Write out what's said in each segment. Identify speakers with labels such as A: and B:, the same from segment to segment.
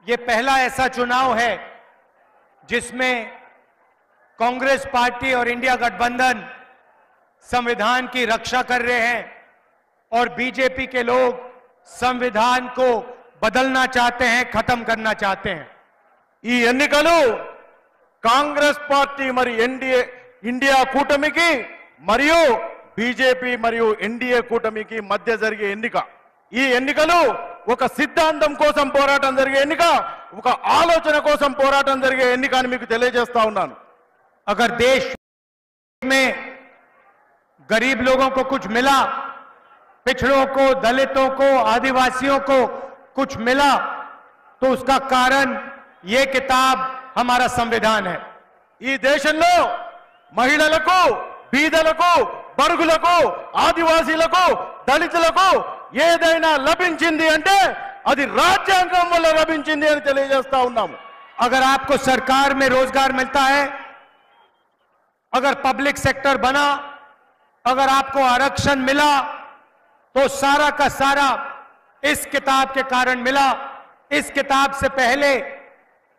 A: ये पहला ऐसा चुनाव है जिसमें कांग्रेस पार्टी और इंडिया गठबंधन संविधान की रक्षा कर रहे हैं और बीजेपी के लोग संविधान को बदलना चाहते हैं, खत्म करना चाहते हैं।
B: ఈ ఎన్నికలు కాంగ్రెస్ పార్టీ మరి ఇండియా కూటమికి మరియు బీజేపీ మరియు ఎన్డీఏ కూటమికి మధ్య జరిగే ఎన్నిక। ఈ ఎన్నికలు ఒక సిద్ధాంతం కోసం పోరాటం జరిగే ఎన్నిక, ఒక ఆలోచన కోసం పోరాటం జరిగే ఎన్నిక అని మీకు తెలియజేస్తా ఉన్నాను।
A: अगर देश में गरीब लोगों को कुछ मिला, पिछड़ों को, दलितों को, आदिवासियों को कुछ मिला, तो उसका कारण ये किताब हमारा संविधान है।
B: ఈ దేశంలో మహిళలకు, బీదలకు, బడుగులకు, ఆదివాసీలకు, దళితులకు ఏదైనా లభించింది అంటే అది రాజ్యాంగం వల్ల లభించింది అని తెలియజేస్తా ఉన్నాము।
A: अगर आपको सरकार में रोजगार मिलता है, अगर पब्लिक सेक्टर बना, अगर आपको आरक्षण मिला, तो सारा का सारा इस किताब के कारण मिला। इस किताब से पहले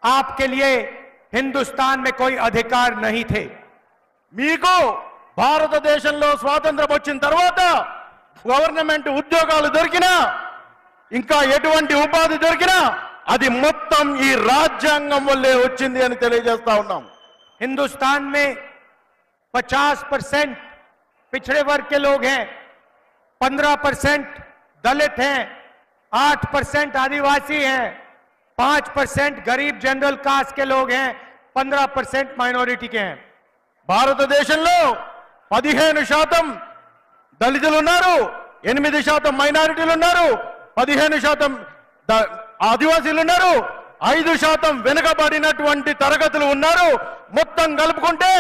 A: आपके लिए हिंदुस्तान में कोई अधिकार नहीं थे।
B: మీకు భారతదేశంలో స్వాతంత్రం వచ్చిన తర్వాత గవర్నమెంట్ ఉద్యోగాలు దొరికినా, ఇంకా ఎటువంటి ఉపాధి దొరికినా అది మొత్తం ఈ రాజ్యాంగం వల్లే వచ్చింది అని తెలియజేస్తా ఉన్నాం।
A: हिंदुस्तान में 50% पिछड़े वर्ग के लोग हैं, 15% दलित हैं, 8% आदिवासी हैं, 5% गरीब जनरल कास्ट के लोग हैं, 15% माइनॉरिटी के हैं।
B: భారతదేశంలో 15% దళితులు ఉన్నారు, 8% మైనారిటీలు ఉన్నారు, 15% ఆదివాసీలు ఉన్నారు, 5% వెనుకబడినటువంటి తరగతులు ఉన్నారు। మొత్తం కలుపుకుంటే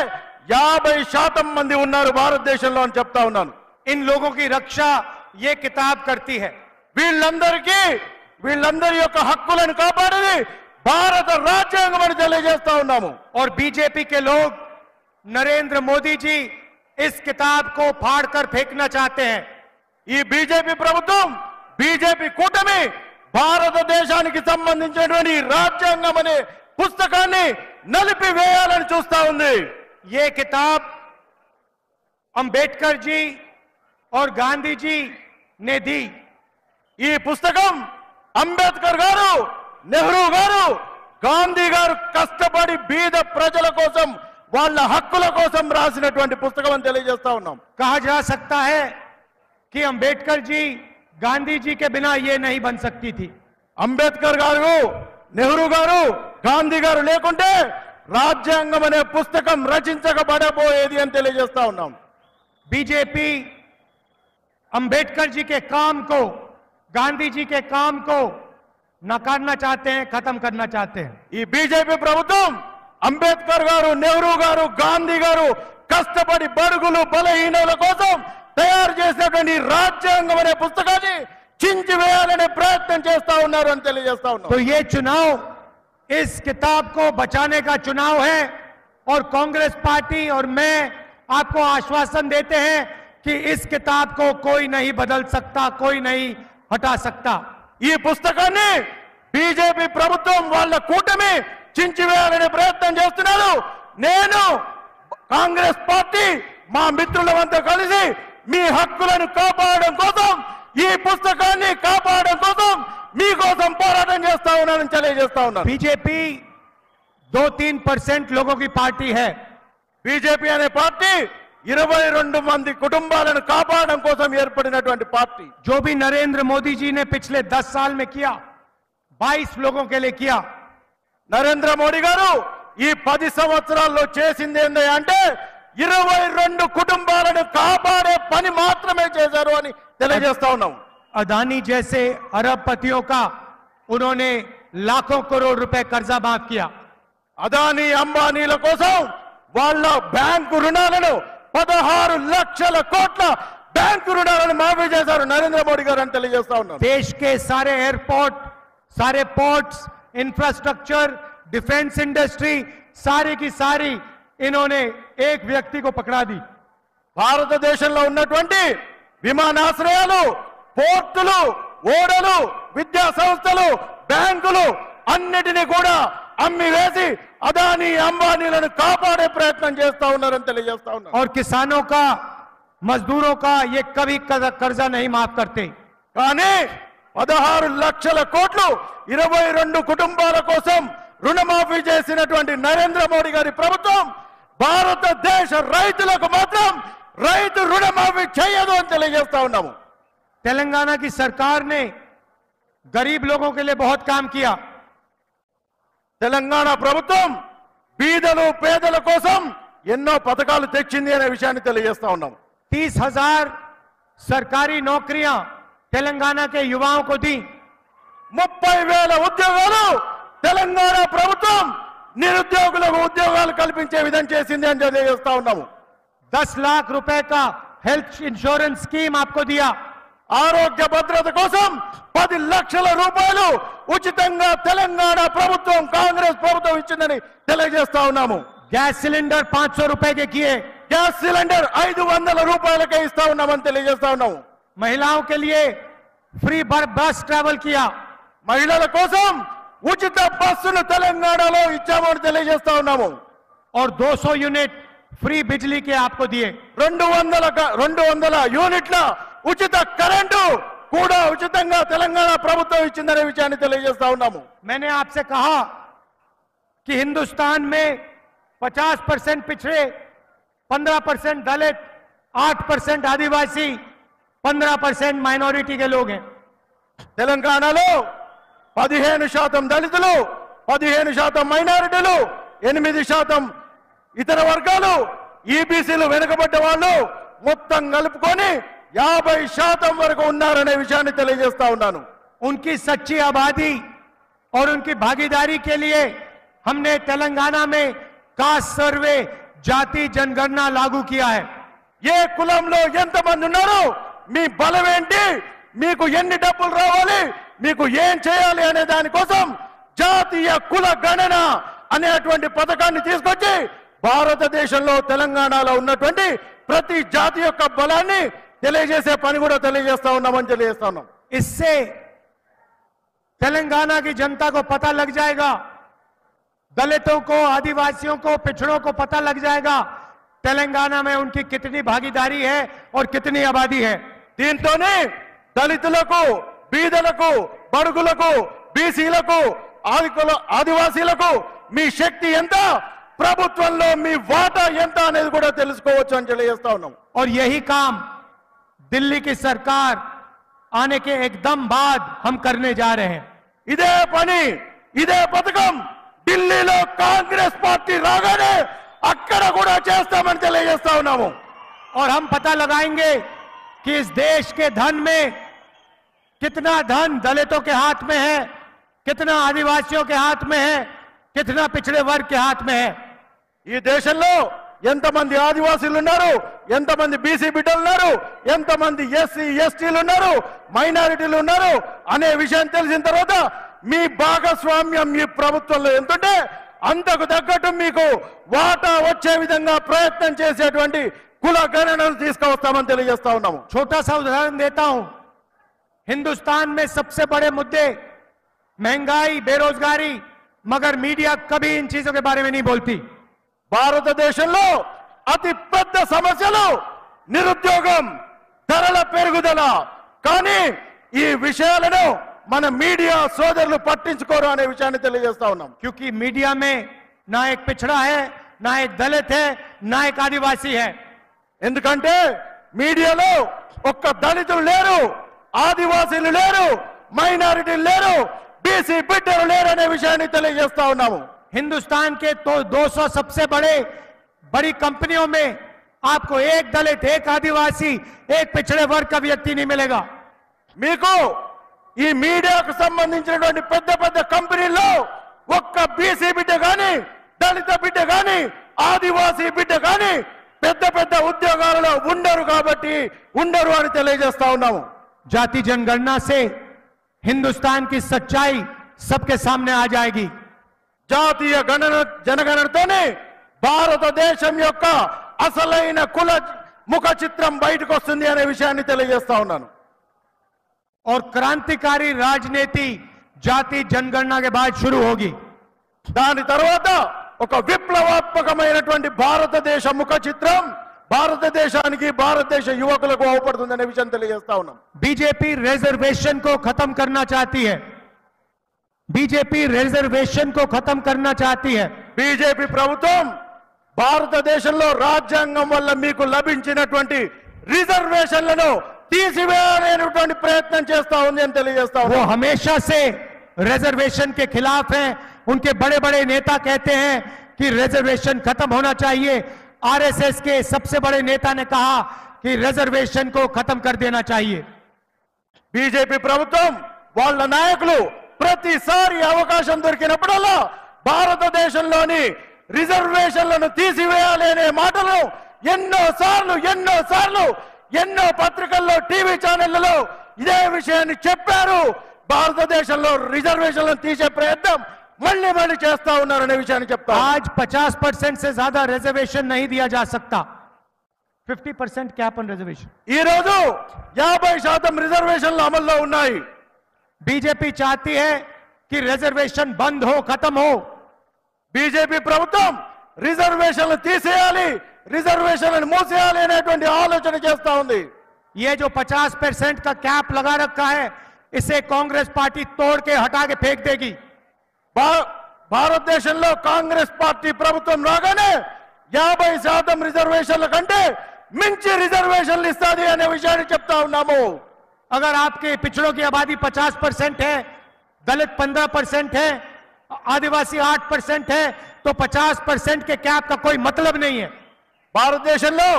B: 50% మంది ఉన్నారు భారతదేశంలో అని చెప్తా ఉన్నాను।
A: इन लोगों की रक्षा ये किताब करती है।
B: వీళ్ళందరి యొక్క హక్కులను కాపాడేది భారత రాజ్యాంగం అని తెలియజేస్తా ఉన్నాము।
A: और बीजेपी के लोग, नरेंद्र मोदी जी इस किताब को फाड़कर फेंकना चाहते हैं।
B: ఈ బీజేపీ ప్రభుత్వం, బీజేపీ కూటమి భారతదేశానికి సంబంధించినటువంటి రాజ్యాంగం అనే పుస్తకాన్ని నలిపివేయాలని చూస్తా ఉంది।
A: ये किताब अंबेडकर जी और गांधी जी ने दी।
B: ఈ పుస్తకం అంబేద్కర్ గారు, నెహ్రూ గారు, గాంధీ గారు కష్టపడి బీద ప్రజల కోసం, వాళ్ళ హక్కుల కోసం రాసినటువంటి పుస్తకం అని తెలియజేస్తా ఉన్నాం।
A: कहा जा सकता है कि अंबेडकर जी, गांधी जी के बिना ये नहीं बन सकती थी।
B: అంబేద్కర్ గారు, నెహ్రూ గారు, గాంధీ గారు లేకుంటే రాజ్యాంగం అనే పుస్తకం రచించబడబోయేది అని తెలియజేస్తా ఉన్నాం।
A: बीजेपी अंबेडकर जी के काम को, गांधी जी के काम को नकारना चाहते हैं, खत्म करना चाहते हैं।
B: ఈ బీజేపీ ప్రభుత్వం అంబేద్కర్ గారు, నెహ్రూ గారు, గాంధీ గారు కష్టపడి బడుగులు, బలహీనుల కోసం తయారు చేసినటువంటి రాజ్యాంగం అనే పుస్తకాన్ని చించివేయాలనే ప్రయత్నం చేస్తా ఉన్నారు అని తెలియజేస్తా ఉన్నాం।
A: तो ये चुनाव इस किताब को बचाने का चुनाव है और कांग्रेस पार्टी और मैं आपको आश्वासन देते हैं कि इस किताब को कोई नहीं बदल सकता, कोई नहीं हटा सकता।
B: ఈ పుస్తకాన్ని బీజేపీ ప్రభుత్వం వాళ్ళ కూటమి చించివేయాలనే ప్రయత్నం చేస్తున్నారు। నేను, కాంగ్రెస్ పార్టీ, మా మిత్రులమంతా కలిసి మీ హక్కులను కాపాడడం కోసం, ఈ పుస్తకాన్ని కాపాడడం కోసం మీకోసం పోరాటం చేస్తా ఉన్నానని తెలియజేస్తా ఉన్నాను।
A: बीजेपी 2-3% लोगों की पार्टी है।
B: బీజేపీ అనే పార్టీ 22 మంది కుటుంబాలను కాపాడడం కోసం ఏర్పడినటువంటి పార్టీ।
A: जो भी नरेंद्र मोदी जी ने पिछले 10 साल में किया, 22 लोगों के लिए किया।
B: నరేంద్ర మోడీ గారు ఈ 10 సంవత్సరాల్లో చేసింది ఏంటి అంటే 22 కుటుంబాలను కాపాడే పని మాత్రమే చేశారు అని తెలియజేస్తా ఉన్నాం।
A: अदानी जैसे अरबपतियों का उन्होंने लाखों करोड़ रुपए कर्जा माफ किया।
B: అదానీ, అంబానీల కోసం వాళ్ళ బ్యాంకు రుణాలను 16 లక్షల కోట్ల బ్యాంకు రుణాలను మాఫీ చేశారు నరేంద్ర మోడీ గారు అని తెలియజేస్తా ఉన్నాం।
A: देश के सारे एयरपोर्ट, सारे पोर्ट्स, इंफ्रास्ट्रक्चर, डिफेंस इंडस्ट्री, सारी की सारी इन्होंने एक व्यक्ति को पकड़ा दी।
B: భారతదేశంలో ఉన్నటువంటి విమానాశ్రయాలు, పోర్టులు, ఓడలు, విద్యా సంస్థలు, బ్యాంకులు అన్నిటినీ కూడా అమ్మి వేసి అదానీ అంబానీలను కాపాడే ప్రయత్నం చేస్తా ఉన్నారని తెలియజేస్తా ఉన్నారు.
A: और किसानों का मजदूरों का ये कभी कर्जा नहीं माफ करते.
B: కానీ 16 లక్షల కోట్లు 22 కుటుంబాల కోసం రుణమాఫీ చేసినటువంటి నరేంద్ర మోడీ గారి ప్రభుత్వం భారతదేశ రైతులకు మాత్రం రైతు రుణమాఫీ చేయదు అని తెలియజేస్తా ఉన్నాము.
A: तेलंगाना की सरकार ने गरीब लोगों के लिए बहुत काम किया.
B: తెలంగాణ ప్రభుత్వం బీదలు పేదల కోసం ఎన్నో పథకాలు తెచ్చింది అనే విషయాన్ని తెలియజేస్తా ఉన్నాము.
A: 30,000 सरकारी नौकरियां तेलंगाना के युवाओं को दी.
B: 30,000 ఉద్యోగాలు తెలంగాణ ప్రభుత్వం నిరుద్యోగులకు ఉద్యోగాలు కల్పించే విధంగా చేసింది అని తెలియజేస్తా ఉన్నాము.
A: 10 लाख रुपए का हेल्थ इंश्योरेंस स्कीम आपको दिया.
B: ఆరోగ్య భద్రత కోసం 10 లక్షల రూపాయలు ఉచితంగా తెలంగాణ ప్రభుత్వం కాంగ్రెస్ ప్రభుత్వం ఇచ్చిందని తెలియజేస్తా ఉన్నాము.
A: गैस सिलेंडर 500 रुपए के किए.
B: గ్యాస్ సిలిండర్ 500 రూపాయలకే ఇస్తా ఉన్నామని తెలియజేస్తా ఉన్నాము.
A: महिलाओं के लिए फ्री बस ट्रैवल किया.
B: మహిళల కోసం ఉచిత బస్సును తెలంగాణలో ఇచ్చామని తెలియజేస్తా ఉన్నాము.
A: और 200 यूनिट फ्री बिजली के आपको दिए.
B: 200 యూనిట్ల ఉచిత కరెంటు కూడా ఉచితంగా తెలంగాణ ప్రభుత్వం ఇచ్చిందనే విషయాన్ని తెలియజేస్తా ఉన్నాము.
A: मैंने आपसे कहा कि हिंदुस्तान में 50% पिछड़े, 15% दलित, 8% आदिवासी, 15% माइनॉरिटी के लोग हैं.
B: తెలంగాణలో 15% దళితులు, 15% మైనారిటీలు, 8% ఇతర వర్గాలు, ఈబీసీలు వెనుకబడ్డ వాళ్ళు మొత్తం కలుపుకొని 50% వరకు ఉన్నారనే విషయాన్ని తెలియజేస్తా ఉన్నాను.
A: उनकी सच्ची आबादी और उनकी भागीदारी के लिए हमने तेलंगाना में कास्ट सर्वे, जाति जनगणना लागू किया है.
B: ఏ కులంలో ఎంతమంది ఉన్నారు, మీ బలం ఏంటి, మీకు ఎన్ని డబ్బులు రావాలి, మీకు ఏం చేయాలి అనే దానికోసం జాతీయ కుల గణన అనేటువంటి పథకాన్ని తీసుకొచ్చి భారతదేశంలో తెలంగాణలో ఉన్నటువంటి ప్రతి జాతి యొక్క బలాన్ని తెలియజేసే పని కూడా తెలియజేస్తా ఉన్నామని తెలియజేస్తా ఉన్నాం.
A: इससे तेलंगाना की जनता को पता लग जाएगा, दलितों को, आदिवासियों को, पिछड़ों को पता लग जाएगा तेलंगाना में उनकी कितनी भागीदारी है और कितनी आबादी है.
B: దీంతోనే దళితులకు, బీదలకు, బడుగులకు, బీసీలకు, ఆదివాసీలకు మీ శక్తి ఎంత, ప్రభుత్వంలో మీ వాటా ఎంత అనేది కూడా తెలుసుకోవచ్చు అని తెలియజేస్తా ఉన్నాం.
A: और यही काम दिल्ली की सरकार आने के एकदम बाद हम करने जा रहे हैं.
B: ఇదే పని, ఇదే పథకం ఢిల్లీలో కాంగ్రెస్ పార్టీ రాగానే అక్కడ కూడా చేస్తామని తెలియజేస్తా ఉన్నాము.
A: और हम पता लगाएंगे कि इस देश के धन में कितना धन दलितों के हाथ में है, कितना आदिवासियों के हाथ में है, कितना पिछड़े वर्ग के हाथ में है.
B: ఈ దేశంలో ఎంతమంది ఆదివాసీలు ఉన్నారు, ఎంతమంది బీసీ బిడ్డలు ఉన్నారు, ఎంతమంది ఎస్సీ ఎస్టీలు ఉన్నారు, మైనారిటీలు ఉన్నారు అనే విషయం తెలిసిన తర్వాత మీ భాగస్వామ్యం ఈ ప్రభుత్వంలో ఎంతుంటే అంతకు తగ్గట్టు మీకు వాటా వచ్చే విధంగా ప్రయత్నం చేసేటువంటి కుల గణనను తీసుకువస్తామని తెలియజేస్తా ఉన్నాము.
A: छोटा सा उदाहरण देता हूं. हिंदुस्तान में सबसे बड़े मुद्दे महंगाई, बेरोजगारी, मगर मीडिया कभी इन चीजों के बारे में नहीं बोलती.
B: భారతదేశంలో అతి పెద్ద సమస్యలు నిరుద్యోగం, ధరల పెరుగుదల. కానీ ఈ విషయాలను మన మీడియా సోదరులు పట్టించుకోరు అనే విషయాన్ని తెలియజేస్తా ఉన్నాం.
A: क्योंकि मीडिया में ना एक पिछड़ा है, ना एक दलित है, ना एक आदिवासी है.
B: ఎందుకంటే మీడియాలో ఒక్క దళితులు లేరు, ఆదివాసీలు లేరు, మైనారిటీలు లేరు, బీసీ బిడ్డలు లేరు అనే విషయాన్ని తెలియజేస్తా ఉన్నాము.
A: हिंदुस्तान के तो 200 सबसे बड़ी कंपनियों में आपको एक दलित, एक आदिवासी, एक पिछड़े वर्ग का व्यक्ति नहीं मिलेगा.
B: మీకు ఈ మీడియాకు సంబంధించినటువంటి పెద్ద పెద్ద కంపెనీల్లో ఒక్క బీసీ బిడ్డ గాని, దళిత బిడ్డ గాని, ఆదివాసీ బిడ్డ గాని పెద్ద పెద్ద ఉద్యోగాలలో ఉండరు కాబట్టి ఉండరు అని తెలియజేస్తా ఉన్నాము.
A: जाति जनगणना से हिंदुस्तान की सच्चाई सबके सामने आ जाएगी.
B: జాతీయ జనగణనతోనే భారతదేశం యొక్క అసలైన కుల ముఖ చిత్రం బయటకు వస్తుంది అనే విషయాన్ని తెలియజేస్తా ఉన్నాను.
A: और क्रांतिकारी राजनीति जाति जनगणना के बाद शुरू होगी।
B: దాని తర్వాత ఒక విప్లవాత్మకమైనటువంటి భారతదేశ ముఖ చిత్రం భారతదేశానికి భారతదేశ యువకులకు అవపడుతుందనే విషయం తెలియజేస్తా ఉన్నాం।
A: बीजेपी रिजर्वेशन को खत्म करना चाहती है। बीजेपी रिजर्वेशन को खत्म करना चाहती है।
B: బీజేపీ ప్రభుత్వం భారతదేశంలో రాజ్యాంగం వల్ల మీకు లభించినటువంటి రిజర్వేషన్లను తీసివేయాలనేటువంటి ప్రయత్నం చేస్తా ఉంది అని తెలియజేస్తా
A: वो
B: ఉన్నాం।
A: हमेशा से रिजर्वेशन के खिलाफ हैं। उनके बड़े बड़े नेता कहते हैं कि रिजर्वेशन खत्म होना चाहिए। आरएसएस के सबसे बड़े नेता ने कहा कि रिजर्वेशन को खत्म कर देना चाहिए।
B: బీజేపీ ప్రభుత్వం వాళ్ళ నాయకులు ప్రతిసారి అవకాశం దొరికినప్పుడల్లా భారతదేశంలోని రిజర్వేషన్లను తీసివేయాలి అనే మాటలు ఎన్నో పత్రికల్లో టీవీ ఛానళ్లలో ఇదే విషయాన్ని చెప్పారు। భారతదేశంలో రిజర్వేషన్లను తీసే ప్రయత్నం మళ్ళీ చేస్తా ఉన్నారనే విషయాన్ని చెప్తా।
A: आज 50% से ज्यादा रिजर्वेशन नहीं दिया जा सकता। 50% कैप ऑन रिजर्वेशन।
B: ఈ రోజు 50% రిజర్వేషన్లు అమల్లో ఉన్నాయి।
A: बीजेपी चाहती है कि रिजर्वेशन बंद हो, खत्म हो।
B: బీజేపీ ప్రభుత్వం రిజర్వేషన్లు తీసేయాలి, రిజర్వేషన్లను మూసేయాలి అనేటువంటి ఆలోచన చేస్తా ఉంది।
A: ये जो 50% का कैप लगा रखा है, इसे कांग्रेस पार्टी तोड़ के हटा के फेंक देगी।
B: భారతదేశంలో కాంగ్రెస్ పార్టీ ప్రభుత్వం రాగానే 50% రిజర్వేషన్ల కంటే మించి రిజర్వేషన్లు ఇస్తాది అనే విషయాన్ని చెప్తా ఉన్నాము।
A: अगर आपके पिछड़ों की आबादी 50% है, दलित 15% है, आदिवासी 8% है, तो 50% के कैप का कोई मतलब नहीं है।
B: భారతదేశంలో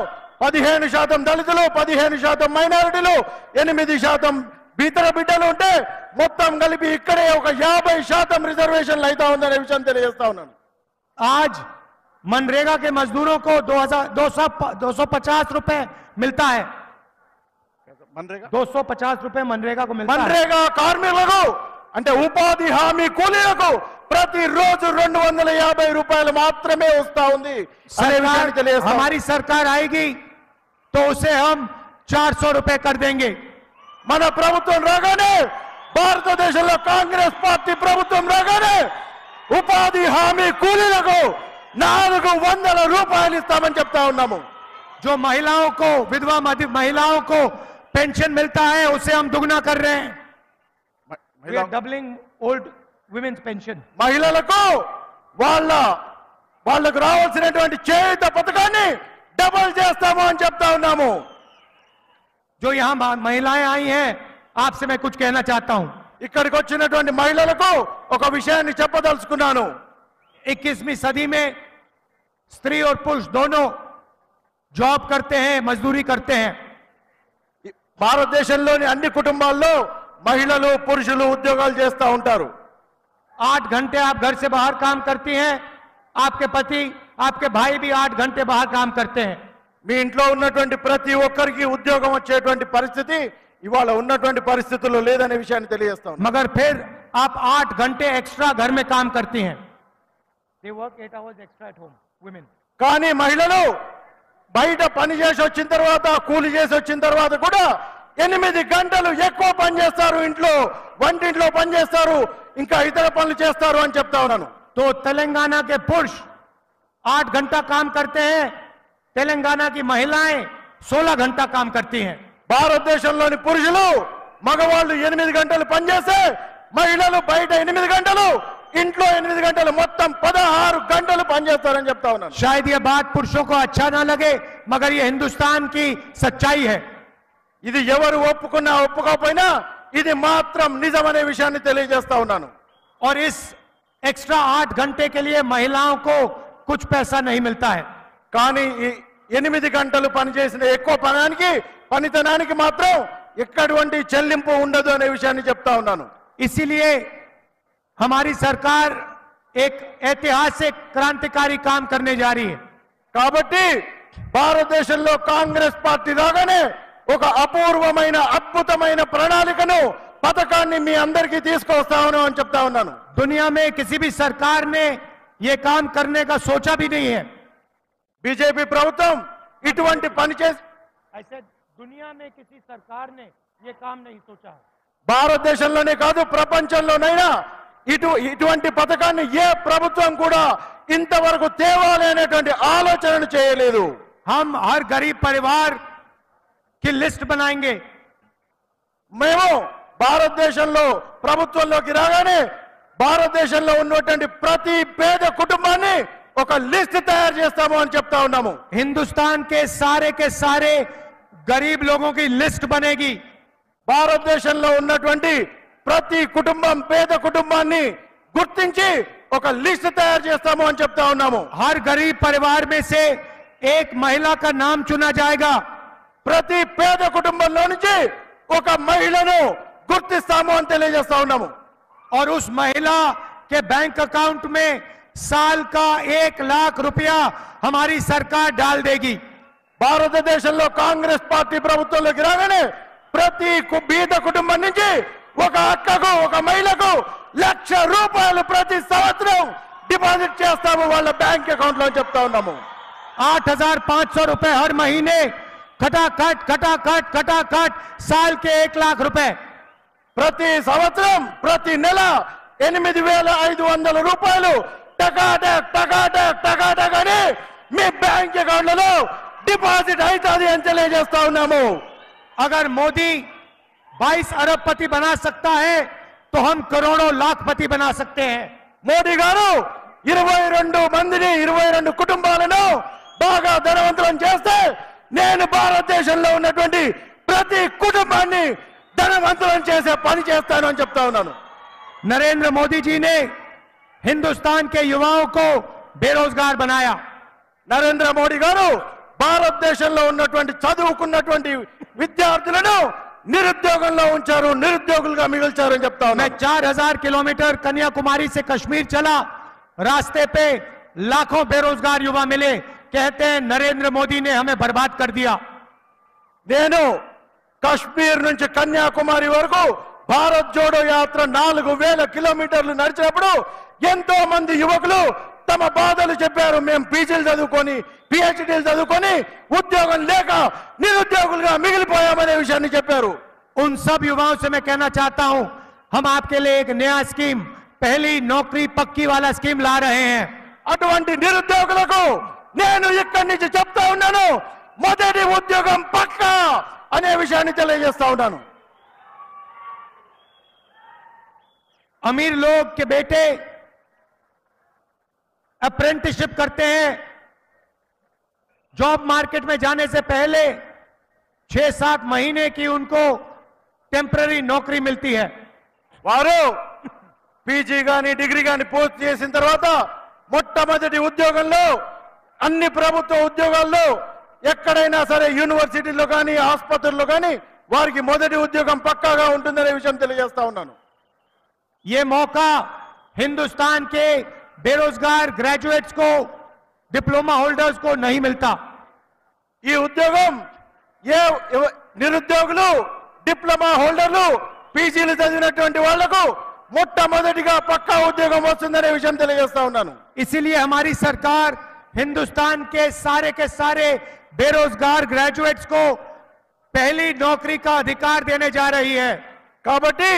B: 15% దళితులు, 15% మైనారిటీలు, 8% ఇతర బిడ్డలు ఉంటే మొత్తం కలిపి ఇక్కడే ఒక 50% రిజర్వేషన్లు అయితే ఉందనే విషయం తెలియజేస్తా ఉన్నాను।
A: आज मनरेगा के मजदूरों को 250 रुपए मिलता है। 250 रुपए मनरेगा को मिलता है।
B: మన్రేగా కార్మికులకు అంటే ఉపాధి హామీ కూలీలకు ప్రతిరోజు 250 రూపాయలు మాత్రమే వస్తా ఉంది అనే విషయాన్ని తెలియజేస్తా।
A: हमारी सरकार आएगी तो उसे हम 400 रुपए कर देंगे।
B: మన ప్రభుత్వం రాగానే భారతదేశంలో కాంగ్రెస్ పార్టీ ప్రభుత్వం రాగానే ఉపాధి హామీ కూలీలకు 400 రూపాయలు ఇస్తామని చెప్తా ఉన్నాము।
A: जो महिलाओं को, विधवा महिलाओं को पेंशन मिलता है, उसे हम दुगना कर रहे हैं। We are doubling old women's pension.
B: మహిళలకు వాళ్ళకు రావాల్సినటువంటి చేయూత పథకాన్ని డబుల్ చేస్తాము అని చెప్తా ఉన్నాము।
A: जो यहाँ महिलाएं आई हैं, आपसे मैं कुछ कहना चाहता हूं।
B: ఇక్కడికి వచ్చినటువంటి మహిళలకు ఒక విషయాన్ని చెప్పదలుచుకున్నాను।
A: 21वीं सदी में स्त्री और पुरुष दोनों जॉब करते हैं, मजदूरी करते हैं।
B: భారతదేశంలోని అన్ని కుటుంబాల్లో మహిళలు పురుషులు ఉద్యోగాలు చేస్తూ ఉంటారు।
A: 8 घंटे आप घर से बाहर काम करती हैं, आपके पति, आपके भाई भी 8 घंटे बाहर काम करते हैं।
B: మీ ఇంట్లో ఉన్నటువంటి ప్రతి ఒక్కరికి ఉద్యోగం వచ్చేటువంటి పరిస్థితి ఇవాళ ఉన్నటువంటి పరిస్థితుల్లో లేదనే విషయాన్ని తెలియజేస్తాం।
A: मगर फिर आप 8 घंटे एक्स्ट्रा घर में काम करती हैं। They work 8 hours extra at home, women.
B: కానీ మహిళలు బయట పని చేసి వచ్చిన తర్వాత, కూలి చేసి వచ్చిన తర్వాత కూడా 8 గంటలు ఎక్కువ పని చేస్తారు। ఇంట్లో వంటింట్లో పని చేస్తారు, ఇంకా ఇతర పనులు చేస్తారు అని చెప్తా ఉన్నాను।
A: तो तेलंगाना के पुरुष 8 घंटा काम करते हैं, तेलंगाना की महिलाएं 16 घंटा काम करती हैं।
B: భారతదేశంలోని పురుషులు మగవాళ్ళు 8 గంటలు పనిచేస్తే మహిళలు బయట 8 గంటలు, ఇంట్లో 8 గంటలు, మొత్తం 16 గంటలు పనిచేస్తారని చెప్తా ఉన్నాను।
A: शायद ये बात पुरुषों को अच्छा ना लगे, मगर ये हिंदुस्तान की सच्चाई है।
B: ఇది ఎవరు ఒప్పుకున్నా ఒప్పుకోకపోయినా ఇది మాత్రం నిజమనే విషయాన్ని తెలియజేస్తా ఉన్నాను।
A: और इस एक्स्ट्रा 8 घंटे के लिए महिलाओं को कुछ पैसा नहीं मिलता है।
B: కానీ ఈ 8 గంటలు పనిచేసిన ఎక్కువ పనితనానికి మాత్రం ఎక్కడటువంటి చెల్లింపు ఉండదు అనే విషయాన్ని చెప్తా ఉన్నాను।
A: इसीलिए हमारी सरकार एक ऐतिहासिक क्रांतिकारी काम करने जा रही है।
B: కాబట్టి భారతదేశంలో కాంగ్రెస్ పార్టీ రాగానే ఒక అపూర్వమైన అద్భుతమైన ప్రణాళికను పథకాన్ని మీ అందరికీ తీసుకొస్తాను అని చెప్తా ఉన్నాను।
A: दुनिया में किसी भी सरकार ने ये काम करने का सोचा भी नहीं है।
B: బీజేపీ ప్రభుత్వం ఇటువంటి పని చేసి
A: ऐसे दुनिया में किसी सरकार ने ये काम नहीं सोचा है।
B: భారతదేశంలోనే కాదు ప్రపంచంలోనైనా ఇటువంటి పథకాన్ని ఏ ప్రభుత్వం కూడా ఇంతవరకు తేవాలి అనేటువంటి ఆలోచనను చేయలేదు.
A: हम हर गरीब परिवार की लिस्ट बनाएंगे.
B: మేము భారతదేశంలో ప్రభుత్వంలోకి రాగానే భారతదేశంలో ఉన్నటువంటి ప్రతి పేద కుటుంబాన్ని ఒక లిస్ట్ తయారు చేస్తాము అని చెప్తా ఉన్నాము.
A: हिंदुस्तान के सारे गरीब लोगों की लिस्ट बनेगी.
B: భారతదేశంలో ఉన్నటువంటి ప్రతి కుటుంబం పేద కుటుంబాన్ని గుర్తించి ఒక లిస్ట్ తయారు చేస్తాము అని చెప్తా ఉన్నాము.
A: हर गरीब परिवार में से एक महिला का नाम चुना जाएगा.
B: ప్రతి పేద కుటుంబంలో నుంచి ఒక మహిళను గుర్తిస్తాము అని తెలియజేస్తా ఉన్నాము.
A: और उस महिला के बैंक अकाउंट में साल का 1 लाख रुपया हमारी सरकार डाल देगी.
B: భారతదేశంలో కాంగ్రెస్ పార్టీ ప్రభుత్వంలోకి రాగానే ప్రతి బీద కుటుంబం నుంచి ఒక అక్కకు ఒక మహిళకు ₹1,00,000 ప్రతి సంవత్సరం డిపాజిట్ చేస్తాము వాళ్ళ బ్యాంక్ అకౌంట్ లో చెప్తా ఉన్నాము.
A: 8,500 रुपए हर महीने खटाखट साल के 1 लाख रुपए
B: ప్రతి సంవత్సరం ప్రతి నెల ₹8,500 టకాటక్ అని మీ బ్యాంక్ అకౌంట్లలో డిపాజిట్ అవుతుంది అని తెలియజేస్తా ఉన్నాము.
A: अगर मोदी 22 अरबपति बना सकता है तो हम करोड़ों लाखपति बना सकते हैं.
B: మోడీ గారు 22 మందిని 22 కుటుంబాలను బాగా ధనవంతులను చేస్తే నేను భారతదేశంలో ఉన్నటువంటి ప్రతి కుటుంబాన్ని ధనవంతులను చేసే పని చేస్తాను అని చెప్తా ఉన్నాను.
A: नरेंद्र मोदी जी ने हिंदुस्तान के युवाओं को बेरोजगार बनाया.
B: నరేంద్ర మోడీ గారు భారతదేశంలో ఉన్నటువంటి చదువుకున్నటువంటి విద్యార్థులను నిరుద్యోగంలో ఉంచారు, నిరుద్యోగులుగా మిగిల్చారు అని చెప్తా
A: मैं
B: ఉన్నాను.
A: 4,000 किलोमीटर कन्याकुमारी से कश्मीर चला. रास्ते पे लाखों बेरोजगार युवा मिले. कहते हैं नरेंद्र मोदी ने हमें बर्बाद कर दिया.
B: నేను కశ్మీర్ నుంచి కన్యాకుమారి వరకు భారత్ జోడో యాత్ర 4,000 కిలోమీటర్లు నడిచినప్పుడు ఎంతో మంది యువకులు తమ బాధలు చెప్పారు. మేము పీజీలు చదువుకొని పిహెచ్డీలు చదువుకొని ఉద్యోగం లేక నిరుద్యోగులుగా మిగిలిపోయామనే విషయాన్ని చెప్పారు.
A: उन सब युवाओं से मैं कहना चाहता हूं, हम आपके लिए एक नया स्कीम, पहली नौकरी पक्की वाला स्कीम ला रहे हैं.
B: అటువంటి నిరుద్యోగులకు నేను ఇక్కడి నుంచి చెప్తా ఉన్నాను, మొదటి ఉద్యోగం పక్కా అనే విషయాన్ని తెలియజేస్తా ఉన్నాను.
A: अमीर लोग के बेटे अप्रेंटिसशिप करते हैं. जॉब मार्केट में जाने से पहले 6-7 महीने की उनको टेम्पररी नौकरी मिलती है.
B: వారు పీజీ గాని డిగ్రీ గాని పూర్తి చేసిన తర్వాత మొట్టమొదటి ఉద్యోగంలో అన్ని ప్రభుత్వ ఉద్యోగాల్లో ఎక్కడైనా సరే యూనివర్సిటీలో కానీ ఆసుపత్రుల్లో కానీ వారికి మొదటి ఉద్యోగం పక్కాగా ఉంటుందనే విషయం తెలియజేస్తా ఉన్నాను.
A: ये मौका हिंदुस्तान के बेरोजगार ग्रेजुएट्स को, डिप्लोमा होल्डर्स को नहीं मिलता.
B: ఈ ఉద్యోగం ఏ నిరుద్యోగులు డిప్లొమా హోల్డర్లు పీజీలు చదివినటువంటి వాళ్లకు మొట్టమొదటిగా పక్కా ఉద్యోగం వస్తుందనే విషయం తెలియజేస్తా ఉన్నాను.
A: इसीलिए हमारी सरकार हिंदुस्तान के सारे बेरोजगार ग्रेजुएट्स को पहली नौकरी का अधिकार देने जा रही है.
B: కాబట్టి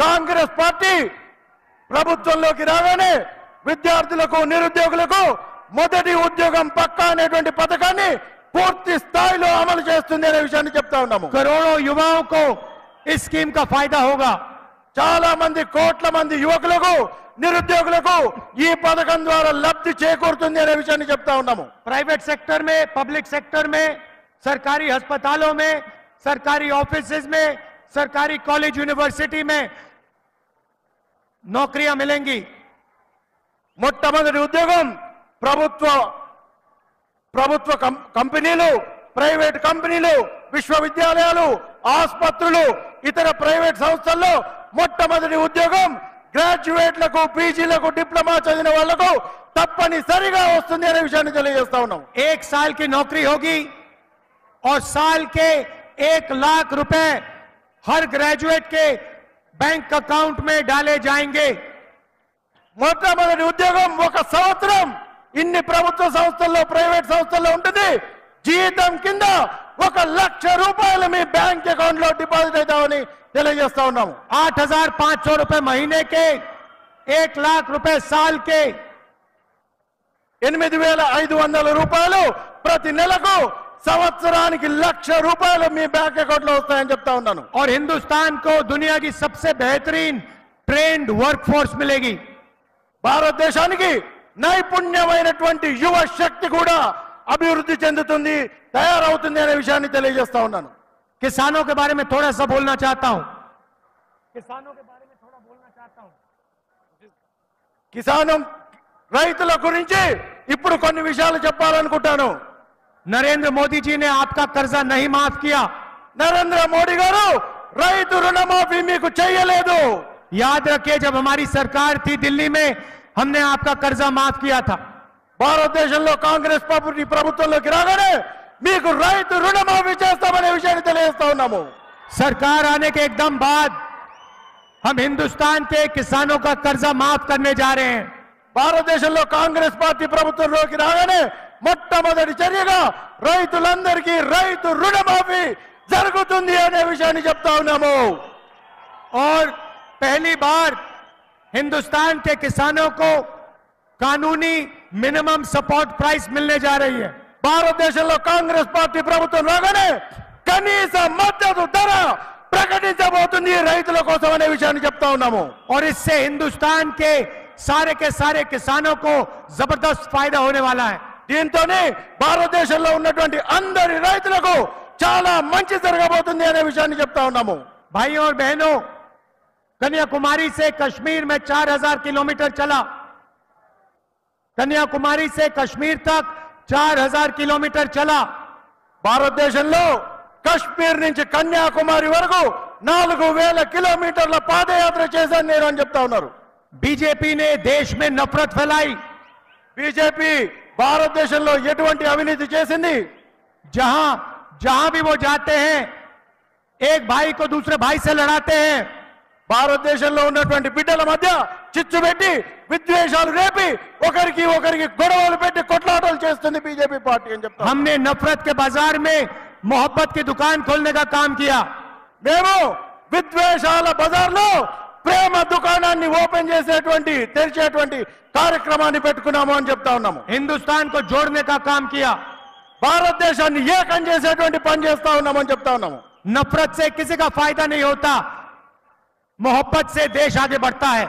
B: కాంగ్రెస్ పార్టీ ప్రభుత్వంలోకి రాగానే విద్యార్థులకు నిరుద్యోగులకు మొదటి ఉద్యోగం పక్కా అనేటువంటి పథకాన్ని పూర్తి స్థాయిలో అమలు చేస్తుంది అనే విషయాన్ని చెప్తా ఉన్నాము.
A: करोड़ों युवाओं को इस स्कीम का फायदा होगा.
B: చాలా మంది కోట్ల మంది యువకులకు నిరుద్యోగులకు ఈ పథకం ద్వారా లబ్ధి చేకూరుతుంది అనే విషయాన్ని చెప్తా ఉన్నాము.
A: प्राइवेट सेक्टर में, पब्लिक सेक्टर में, सरकारी अस्पतालों में, सरकारी ऑफिसेज में, सरकारी कॉलेज यूनिवर्सिटी में नौकरियां मिलेंगी.
B: మొట్టమొదటి ఉద్యోగం ప్రభుత్వ కంపెనీలు, ప్రైవేట్ కంపెనీలు, విశ్వవిద్యాలయాలు, ఆసుపత్రులు, ఇతర ప్రైవేట్ సంస్థల్లో మొట్టమొదటి ఉద్యోగం గ్రాడ్యుయేట్లకు, పీజీలకు, డిప్లొమా చదివిన వాళ్లకు తప్పనిసరిగా వస్తుంది అనే విషయాన్ని తెలియజేస్తా ఉన్నాం.
A: 1 साल की नौकरी होगी और साल के 1 लाख रुपए हर ग्रेजुएट के बैंक अकाउंट में डाले जाएंगे.
B: మొట్టమొదటి ఉద్యోగం ఒక సంవత్సరం ఇన్ని ప్రభుత్వ సంస్థల్లో ప్రైవేట్ సంస్థల్లో ఉంటుంది. జీతం కింద 1 లక్ష రూపాయలు మీ బ్యాంక్ అకౌంట్ లో డిపాజిట్ అవుతామని తెలియజేస్తా ఉన్నాము.
A: 8,500 रुपए महीने के, 1 लाख रुपए साल के,
B: 8,500 రూపాయలు ప్రతి నెలకు, సంవత్సరానికి 1 లక్ష రూపాయలు మీ బ్యాంక్ అకౌంట్ లో వస్తాయని చెప్తా ఉన్నాను.
A: और हिंदुस्तान को दुनिया की सबसे बेहतरीन ट्रेंड वर्कफोर्स मिलेगी.
B: భారతదేశానికి నైపుణ్యమైనటువంటి యువ శక్తి కూడా అభివృద్ధి చెందుతుంది, తయారవుతుంది అనే విషయాన్ని తెలియజేస్తా ఉన్నాను.
A: किसानों के बारे में थोड़ा सा बोलना चाहता हूं. किसानों के बारे में थोड़ा बोलना चाहता हूं.
B: కిసానం రైతుల గురించి ఇప్పుడు కొన్ని విషయాలు చెప్పాలనుకుంటాను.
A: नरेंद्र मोदी जी ने आपका कर्जा नहीं माफ किया.
B: నరేంద్ర మోడీ గారు రైతు రుణమాఫీ మీకు చేయలేదు.
A: याद रखिए, जब हमारी सरकार थी दिल्ली में, हमने आपका कर्जा माफ किया था.
B: భారతదేశంలో కాంగ్రెస్ పార్టీ ప్రభుత్వంలోకి రాగానే మీకు రైతు రుణమాఫీ చేస్తామనే విషయాన్ని తెలియజేస్తా ఉన్నాము.
A: सरकार आने के एकदम बाद हम हिंदुस्तान के किसानों का कर्जा माफ करने जा रहे हैं.
B: భారతదేశంలో కాంగ్రెస్ పార్టీ ప్రభుత్వంలోకి రాగానే మొట్టమొదటి చర్యగా రైతులందరికీ రైతు రుణమాఫీ జరుగుతుంది అనే విషయాన్ని చెప్తా ఉన్నాము.
A: और पहली बार हिंदुस्तान के किसानों को कानूनी मिनिमम सपोर्ट प्राइस मिलने जा रही है.
B: భారతదేశంలో కాంగ్రెస్ పార్టీ ప్రభుత్వం రాగానే కనీస మద్దతు ధర ప్రకటించబోతుంది రైతుల కోసం అనే విషయాన్ని చెప్తా ఉన్నాము.
A: और इससे हिंदुस्तान के सारे किसानों को जबरदस्त फायदा होने वाला है.
B: దీంతోనే భారతదేశంలో ఉన్నటువంటి అందరి రైతులకు చాలా మంచి జరగబోతుంది అనే విషయాన్ని చెప్తా ఉన్నాము.
A: भाइयों और बहनों, कन्याकुमारी से कश्मीर में 4,000 किलोमीटर चला. कन्याकुमारी से कश्मीर तक 4,000 किलोमीटर चला.
B: భారతదేశంలో కశ్మీర్ నుంచి కన్యాకుమారి వరకు 4,000 కిలోమీటర్ల పాదయాత్ర చేశాను నేను అని చెప్తా ఉన్నారు.
A: बीजेपी ने देश में नफरत फैलाई.
B: బీజేపీ భారతదేశంలో ఎటువంటి అవినీతి చేసింది?
A: जहां जहां भी वो जाते हैं, एक भाई को दूसरे भाई से लड़ाते हैं.
B: భారతదేశంలో ఉన్నటువంటి బిడ్డల మధ్య చిచ్చు పెట్టి విద్వేషాలు రేపి ఒకరికి గొడవలు పెట్టి కొట్లాటలు చేస్తుంది బీజేపీ పార్టీ అని చెప్తాం.
A: हमने नफरत के बाजार में मोहब्बत की दुकान खोलने का काम किया.
B: మేము విద్వేషాల బజార్లో ప్రేమ దుకాణాన్ని ఓపెన్ చేసేటువంటి తెరిచేటువంటి కార్యక్రమాన్ని పెట్టుకున్నాము అని చెప్తా ఉన్నాము.
A: हिंदुस्तान को जोड़ने का काम किया.
B: భారతదేశాన్ని ఏకం చేసేటువంటి పని చేస్తా ఉన్నామని చెప్తా ఉన్నాము.
A: नफरत से किसी का फायदा नहीं होता, मोहब्बत से देश आगे बढ़ता है.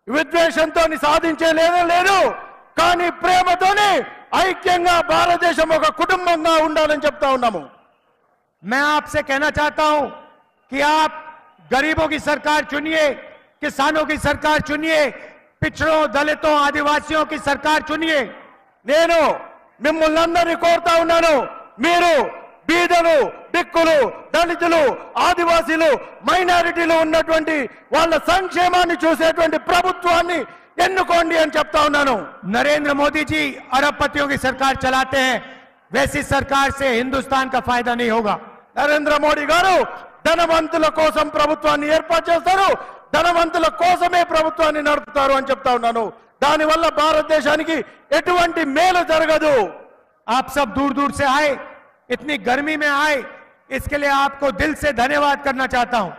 B: విద్వేషంతో సాధించే లేదు, కానీ ప్రేమతోనే ఐక్యంగా భారతదేశం ఒక కుటుంబంగా ఉండాలని చెప్తా ఉన్నాము.
A: मैं आपसे कहना चाहता हूं कि आप गरीबों की सरकार चुनिए, किसानों की सरकार चुनिए, पिछड़ों, दलितों, आदिवासियों की सरकार चुनिए.
B: నేను మిమ్మల్ని అందరినీ కోరుతా ఉన్నాను, మీరు బీదలు, దిక్కులు, దళితులు, ఆదివాసీలు, మైనారిటీలు ఉన్నటువంటి వాళ్ళ సంక్షేమాన్ని చూసేటువంటి ప్రభుత్వాన్ని ఎన్నుకోండి అని చెప్తా ఉన్నాను.
A: नरेंद्र मोदी जी अरबपतियों की सरकार चलाते हैं, वैसी सरकार से हिंदुस्तान का फायदा नहीं होगा.
B: నరేంద్ర మోడీ గారు ధనవంతుల కోసం ప్రభుత్వాన్ని ఏర్పాటు చేస్తారు, ధనవంతుల కోసమే ప్రభుత్వాన్ని నడుపుతారు అని చెప్తా ఉన్నాను. దానివల్ల భారతదేశానికి ఎటువంటి మేలు జరగదు.
A: आप सब दूर दूर से आए, इतनी गर्मी में आए, इसके लिए आपको दिल से धन्यवाद करना चाहता हूं.